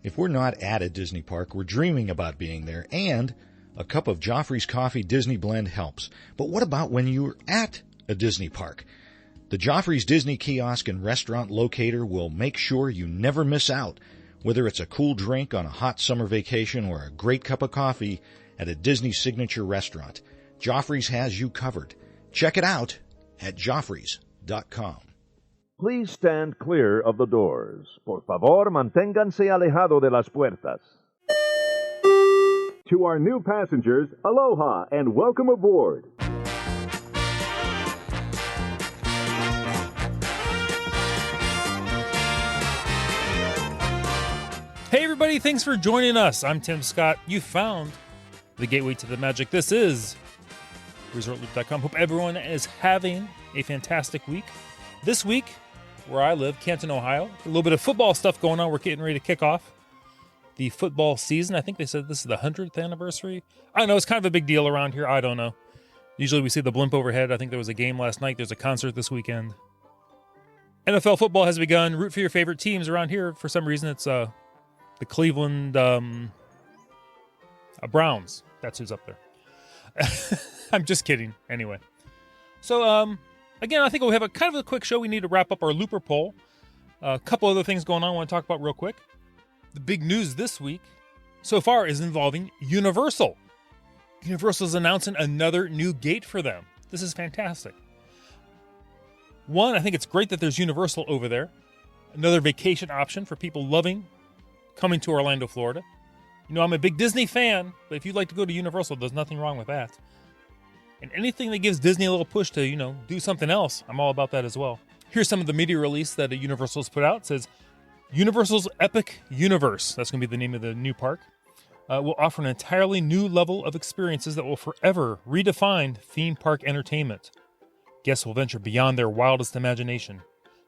If we're not at a Disney park, we're dreaming about being there, and a cup of Joffrey's Coffee Disney Blend helps. But what about when you're at a Disney park? The Joffrey's Disney Kiosk and Restaurant Locator will make sure you never miss out, whether it's a cool drink on a hot summer vacation or a great cup of coffee at a Disney signature restaurant. Joffrey's has you covered. Check it out at Joffreys.com. Please stand clear of the doors. Por favor, manténganse alejado de las puertas. To our new passengers, aloha and welcome aboard. Hey everybody, thanks for joining us. I'm Tim Scott. You found the gateway to the magic. This is ResortLoop.com. Hope everyone is having a fantastic week. This week, where I live, Canton, Ohio, a little bit of football stuff going on. We're getting ready to kick off the football season. I think they said this is the 100th anniversary. I don't know. It's kind of a big deal around here. I don't know. Usually we see the blimp overhead. I think there was a game last night. There's a concert this weekend. NFL football has begun. Root for your favorite teams around here. For some reason, it's the Cleveland Browns. That's who's up there. I'm just kidding. Anyway. So, again, I think we'll have a kind of a quick show. We need to wrap up our Looper poll. A couple other things going on I want to talk about real quick. The big news this week so far is involving Universal. Universal's announcing another new gate for them. This is fantastic. One, I think it's great that there's Universal over there. Another vacation option for people loving coming to Orlando, Florida. You know, I'm a big Disney fan, but if you'd like to go to Universal, there's nothing wrong with that. And anything that gives Disney a little push to, do something else, I'm all about that as well. Here's some of the media release that Universal's put out. It says, Universal's Epic Universe, that's going to be the name of the new park, will offer an entirely new level of experiences that will forever redefine theme park entertainment. Guests will venture beyond their wildest imagination,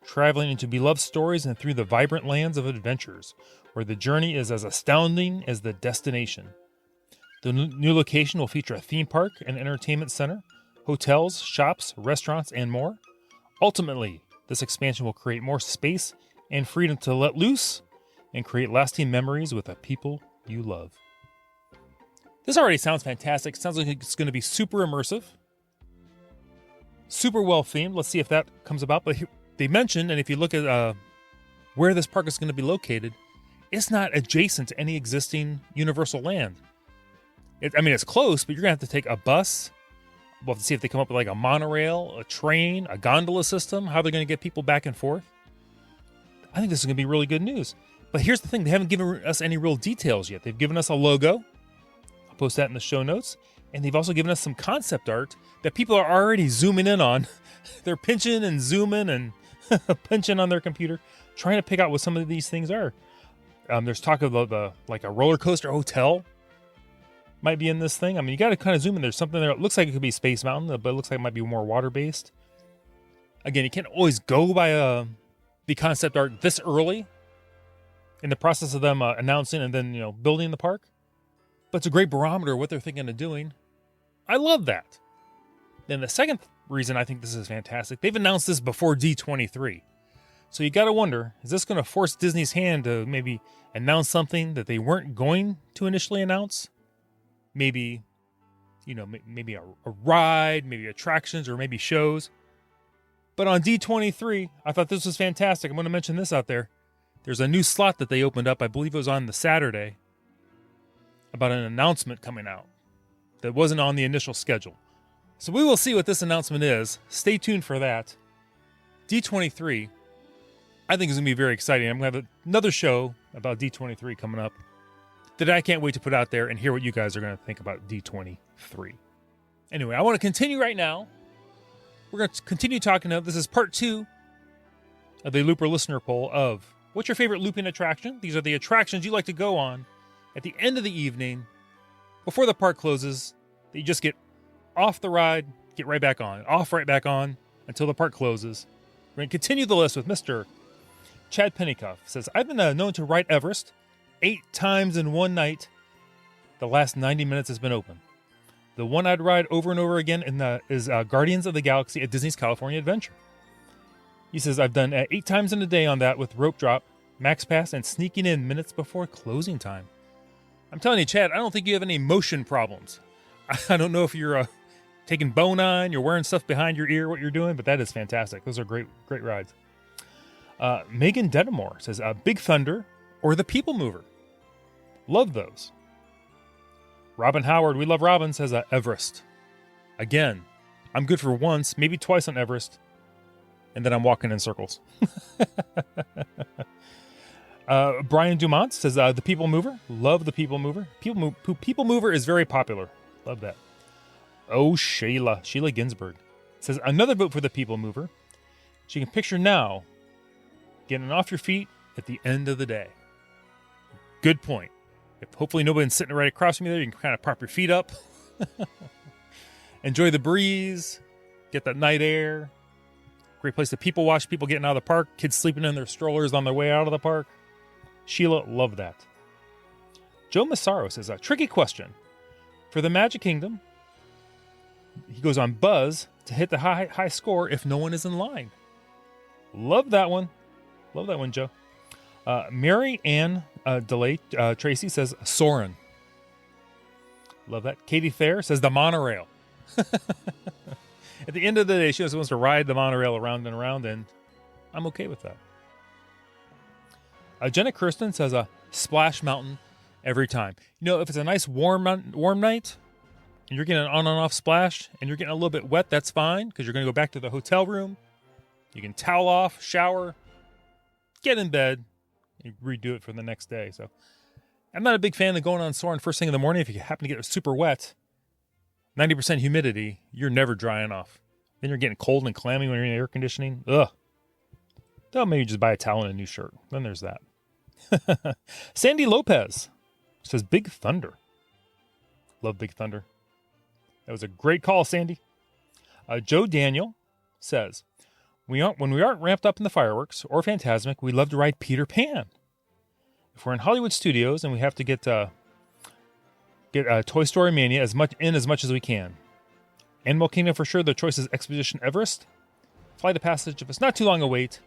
traveling into beloved stories and through the vibrant lands of adventures, where the journey is as astounding as the destination. The new location will feature a theme park, an entertainment center, hotels, shops, restaurants, and more. Ultimately, this expansion will create more space and freedom to let loose and create lasting memories with the people you love. This already sounds fantastic. It sounds like it's going to be super immersive, super well themed. Let's see if that comes about. But they mentioned, and if you look at where this park is going to be located, it's not adjacent to any existing Universal land. It's close, but you're going to have to take a bus. We'll have to see if they come up with like a monorail, a train, a gondola system, how they're going to get people back and forth. I think this is going to be really good news. But here's the thing. They haven't given us any real details yet. They've given us a logo. I'll post that in the show notes. And they've also given us some concept art that people are already zooming in on. They're pinching and zooming and pinching on their computer, trying to pick out what some of these things are. There's talk of like a roller coaster hotel might be in this thing. You got to kind of zoom in. There's something there. It looks like it could be Space Mountain, but it looks like it might be more water-based. Again, you can't always go by the concept art this early in the process of them announcing and then, building the park. But it's a great barometer of what they're thinking of doing. I love that. Then the second reason I think this is fantastic, they've announced this before D23. So you got to wonder, is this going to force Disney's hand to maybe announce something that they weren't going to initially announce? Maybe, maybe a ride, maybe attractions, or maybe shows. But on D23, I thought this was fantastic. I'm going to mention this out there. There's a new slot that they opened up, I believe it was on the Saturday, about an announcement coming out that wasn't on the initial schedule. So we will see what this announcement is. Stay tuned for that. D23, I think is going to be very exciting. I'm going to have another show about D23 coming up that I can't wait to put out there and hear what you guys are going to think about D23. Anyway, I want to continue right now. We're going to continue talking now. This is part 2 of the Looper listener poll of what's your favorite looping attraction? These are the attractions you like to go on at the end of the evening before the park closes that you just get off the ride, get right back on, off right back on until the park closes. We're going to continue the list with Mr. Chad Pennycuff. Says, I've been known to ride Everest 8 times in one night. The last 90 minutes has been open. The one I'd ride over and over again is Guardians of the Galaxy at Disney's California Adventure. He says, I've done 8 times in a day on that with rope drop. Max Pass and sneaking in minutes before closing time. I'm telling you, Chad, I don't think you have any motion problems. I don't know if you're taking bone-on, you're wearing stuff behind your ear, what you're doing, but that is fantastic. Those are great rides. Megan Dedamore says, Big Thunder or the People Mover. Love those. Robin Howard, we love Robin, says Everest. Again, I'm good for once, maybe twice on Everest, and then I'm walking in circles. Brian Dumont says, the People Mover. Love the People Mover. People Mover is very popular. Love that. Oh, Sheila Ginsburg says, another vote for the People Mover. She can picture now getting off your feet at the end of the day. Good point. If hopefully nobody's sitting right across from you there, you can kind of prop your feet up. Enjoy the breeze. Get that night air. Great place to people watch people getting out of the park. Kids sleeping in their strollers on their way out of the park. Sheila, love that. Joe Massaro says, a tricky question. For the Magic Kingdom, he goes on Buzz to hit the high score if no one is in line. Love that one. Love that one, Joe. Mary Ann DeLay Tracy says Soarin'. Love that. Katie Thayer says the monorail. At the end of the day, she just wants to ride the monorail around and around, and I'm okay with that. Jenna Kirsten says Splash Mountain every time. You know, if it's a nice warm night, and you're getting an on and off splash, and you're getting a little bit wet, that's fine, because you're going to go back to the hotel room. You can towel off, shower, get in bed, and redo it for the next day. So I'm not a big fan of going on Soarin' first thing in the morning. If you happen to get super wet, 90% humidity, you're never drying off. Then you're getting cold and clammy when you're in air conditioning. Ugh. They'll maybe just buy a towel and a new shirt. Then there's that. Sandy Lopez says Big Thunder. Love Big Thunder. That was a great call, Sandy. Joe Daniel says, when we aren't ramped up in the fireworks or Fantasmic, we love to ride Peter Pan. If we're in Hollywood Studios and we have to get Toy Story Mania as much as we can. Animal Kingdom for sure. The choice is Expedition Everest. Flight of Passage if it's not too long a wait.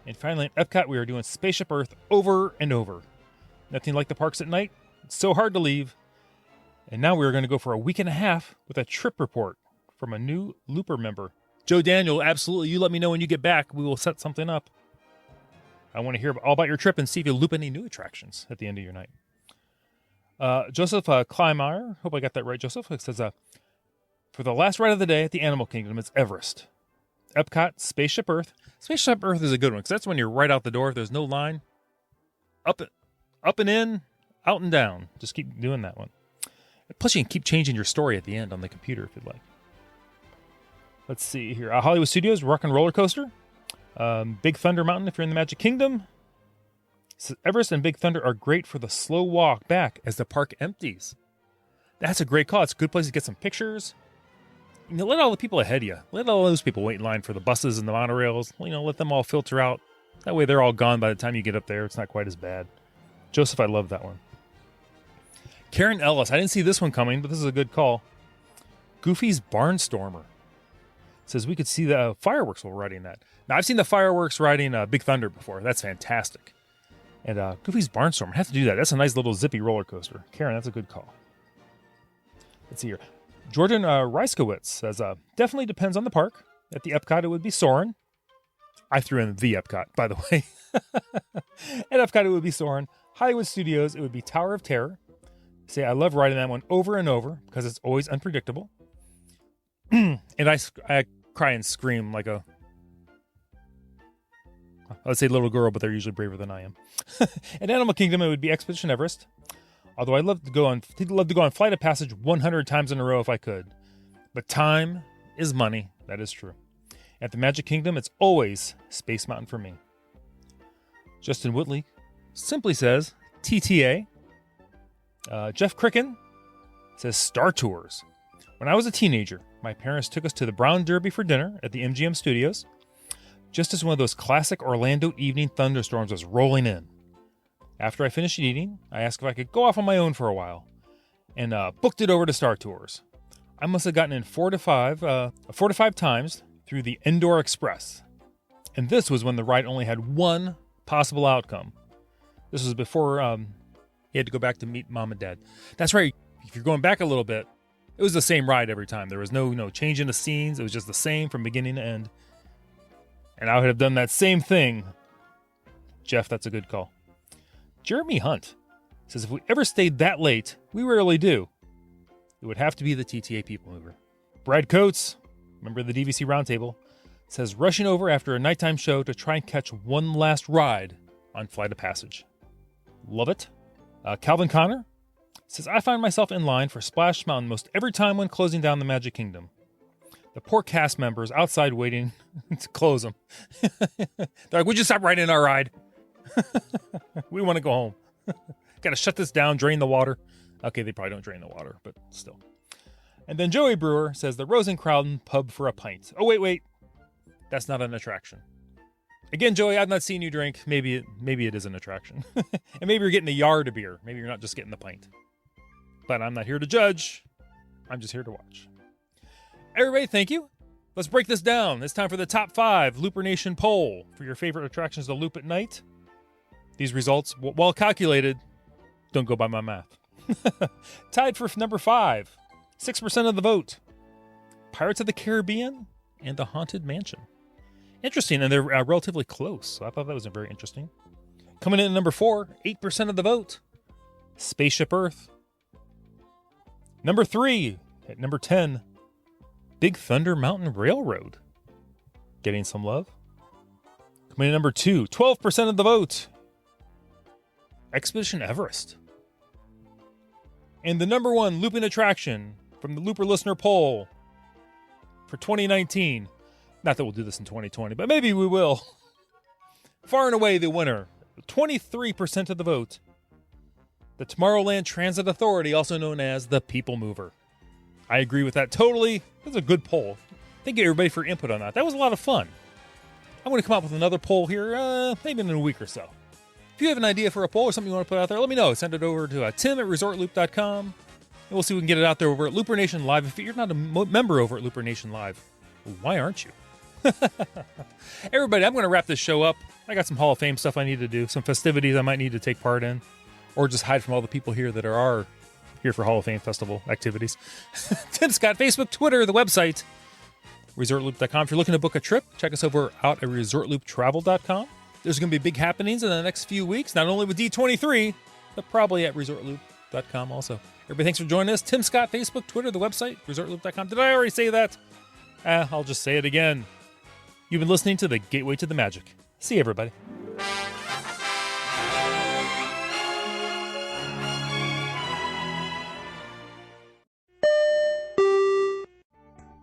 And finally, at Epcot, we are doing Spaceship Earth over and over. Nothing like the parks at night. It's so hard to leave. And now we are going to go for a week and a half with a trip report from a new Looper member. Joe Daniel, absolutely. You let me know when you get back. We will set something up. I want to hear all about your trip and see if you loop any new attractions at the end of your night. Joseph Kleinmeyer, hope I got that right, Joseph, says, for the last ride of the day at the Animal Kingdom, it's Everest. Epcot, Spaceship Earth. Spaceship Earth is a good one, because that's when you're right out the door. If there's no line, up and in, out and down. Just keep doing that one. Plus, you can keep changing your story at the end on the computer if you'd like. Let's see here. Hollywood Studios, Rock and Roller Coaster. Big Thunder Mountain if you're in the Magic Kingdom. So Everest and Big Thunder are great for the slow walk back as the park empties. That's a great call. It's a good place to get some pictures. You know, let all the people ahead of you. Let all those people wait in line for the buses and the monorails. You know, let them all filter out. That way they're all gone by the time you get up there. It's not quite as bad. Joseph, I love that one. Karen Ellis. I didn't see this one coming, but this is a good call. Goofy's Barnstormer. Says we could see the fireworks while riding that. Now, I've seen the fireworks riding Big Thunder before. That's fantastic. And Goofy's Barnstormer. I have to do that. That's a nice little zippy roller coaster. Karen, that's a good call. Let's see here. Jordan Reiskowitz says, definitely depends on the park. At the Epcot, it would be Soarin'. I threw in the Epcot, by the way. At Epcot, it would be Soarin'. Hollywood Studios, it would be Tower of Terror. Say, I love riding that one over and over because it's always unpredictable. And I cry and scream like a, let's say little girl, but they're usually braver than I am. At Animal Kingdom, it would be Expedition Everest. Although I'd love to go on Flight of Passage 100 times in a row if I could. But time is money. That is true. At the Magic Kingdom, it's always Space Mountain for me. Justin Whitley simply says TTA. Jeff Cricken says Star Tours. When I was a teenager, my parents took us to the Brown Derby for dinner at the MGM Studios, just as one of those classic Orlando evening thunderstorms was rolling in. After I finished eating, I asked if I could go off on my own for a while, and booked it over to Star Tours. I must have gotten in 4 to 5 times through the Endor Express. And this was when the ride only had one possible outcome. This was before he had to go back to meet mom and dad. That's right. If you're going back a little bit, it was the same ride every time. There was no change in the scenes. It was just the same from beginning to end. And I would have done that same thing. Jeff, that's a good call. Jeremy Hunt says if we ever stayed that late, we rarely do, it would have to be the TTA People Mover. Brad Coates, member of the DVC Roundtable, says rushing over after a nighttime show to try and catch one last ride on Flight of Passage. Love it. Calvin Connor says, I find myself in line for Splash Mountain most every time when closing down the Magic Kingdom. The poor cast members outside waiting to close them. They're like, would you stop riding our ride? We want to go home. Got to shut this down, drain the water. Okay, they probably don't drain the water, but still. And then Joey Brewer says the Rosencrowden Pub for a pint. Oh, wait. That's not an attraction. Again, Joey, I've not seen you drink. Maybe it is an attraction. And maybe you're getting a yard of beer. Maybe you're not just getting the pint. But I'm not here to judge. I'm just here to watch. Everybody, thank you. Let's break this down. It's time for the top 5 Looper Nation poll for your favorite attractions to loop at night. These results, well calculated, don't go by my math. Tied for number 5, 6% of the vote. Pirates of the Caribbean and the Haunted Mansion. Interesting, and they're relatively close, so I thought that was very interesting. Coming in at number 4, 8% of the vote. Spaceship Earth. Number 3, at number 10, Big Thunder Mountain Railroad. Getting some love. Coming in at number 2, 12% of the vote. Expedition Everest. And the number 1 looping attraction from the Looper Listener Poll for 2019. Not that we'll do this in 2020, but maybe we will. Far and away the winner, 23% of the vote. The Tomorrowland Transit Authority, also known as the People Mover. I agree with that totally. It was a good poll. Thank you everybody for input on that. That was a lot of fun. I'm going to come up with another poll here, maybe in a week or so. If you have an idea for a poll or something you want to put out there, let me know. Send it over to Tim at ResortLoop.com, and we'll see if we can get it out there over at Looper Nation Live. If you're not a member over at Looper Nation Live, why aren't you? Everybody, I'm going to wrap this show up. I got some Hall of Fame stuff I need to do, some festivities I might need to take part in, or just hide from all the people here that are here for Hall of Fame festival activities. Tim Scott, Facebook, Twitter, the website, ResortLoop.com. If you're looking to book a trip, check us out at ResortLoopTravel.com. There's going to be big happenings in the next few weeks, not only with D23, but probably at ResortLoop.com also. Everybody, thanks for joining us. Tim Scott, Facebook, Twitter, the website, ResortLoop.com. Did I already say that? I'll just say it again. You've been listening to the Gateway to the Magic. See you, everybody.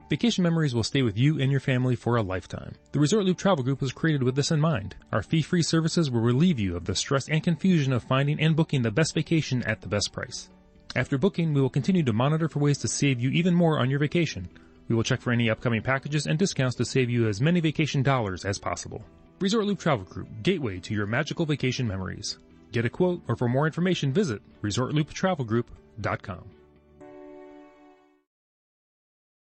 Vacation memories will stay with you and your family for a lifetime. The Resort Loop Travel Group was created with this in mind. Our fee-free services will relieve you of the stress and confusion of finding and booking the best vacation at the best price. After booking, we will continue to monitor for ways to save you even more on your vacation. We will check for any upcoming packages and discounts to save you as many vacation dollars as possible. Resort Loop Travel Group, gateway to your magical vacation memories. Get a quote, or for more information, visit ResortLoopTravelGroup.com.